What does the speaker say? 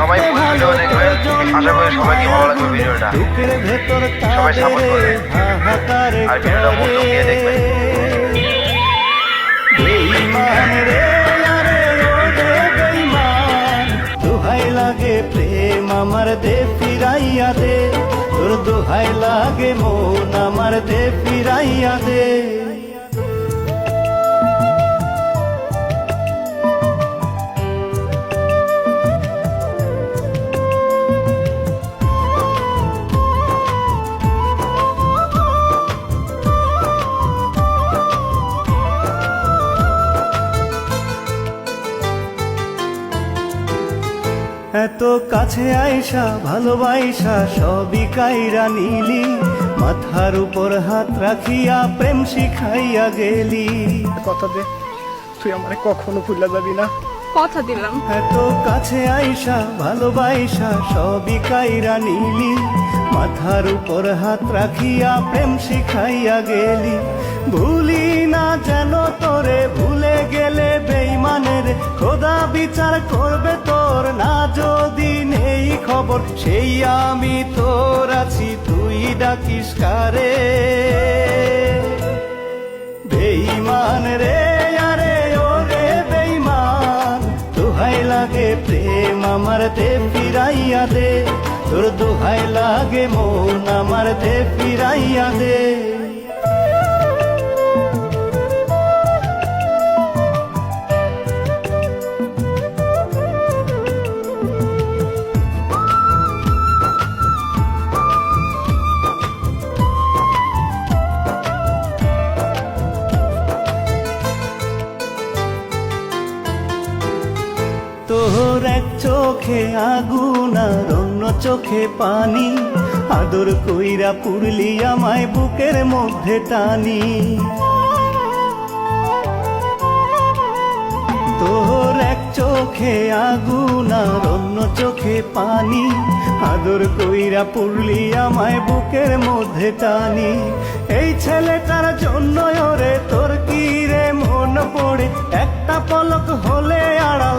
সবাই ভিডিও দেখবে, আশা করি সবাইকে ভালো লাগবে ভিডিওটা। সবাই সাপোর্ট করবে আর ভিডিওটা মনোযোগ দিয়ে দেখবে। বেঈমান রে আরে ও রে বেঈমান, দোহাই লাগে প্রেম আমার দে ফিরাইয়া দে, তোর দোহাই লাগে মন আমার দে ফিরাইয়া দে। এত কাছে আইসা ভালোবাইসা সবই কাইরা নিলি, মাথার উপর হাত রাখিয়া প্রেম শিখাইয়া গেলি। কথা দে, তুই আমারে কখনো ভুলা যাবি না। কথা দিলাম। এত কাছে আইসা ভালোবাইসা সবই কাইরা নিলি, মাথার উপর হাত রাখিয়া প্রেম শিখাইয়া গেলি। ভুলি না যেন তোরে, ভুলে গেলে বেঈমানের খোদা বিচার করবে তোর। না যদি নেই খবর সেই আমি তোর আছি, তুই ডাকিস কারে। বেঈমান রে আরে ও রে বেঈমান, দোহাই লাগে প্রেম আমার দে ফিরাইয়া দে, তোর দোহাই লাগে মন আমার দে ফিরাইয়া দে। তোর এক চোখে আগুন আর অন্য চোখে পানি, আদর কইরা পুরলি আমায় বুকের মধ্যে টানি। তোর এক চোখে আগুন আর অন্য চোখে পানি, আদর কইরা পুরলি আমায় বুকের মধ্যে টানি। এই ছেলেটার জন্য ওরে তোর কি রে মন পড়ে, একটা পলক হলে আড়াল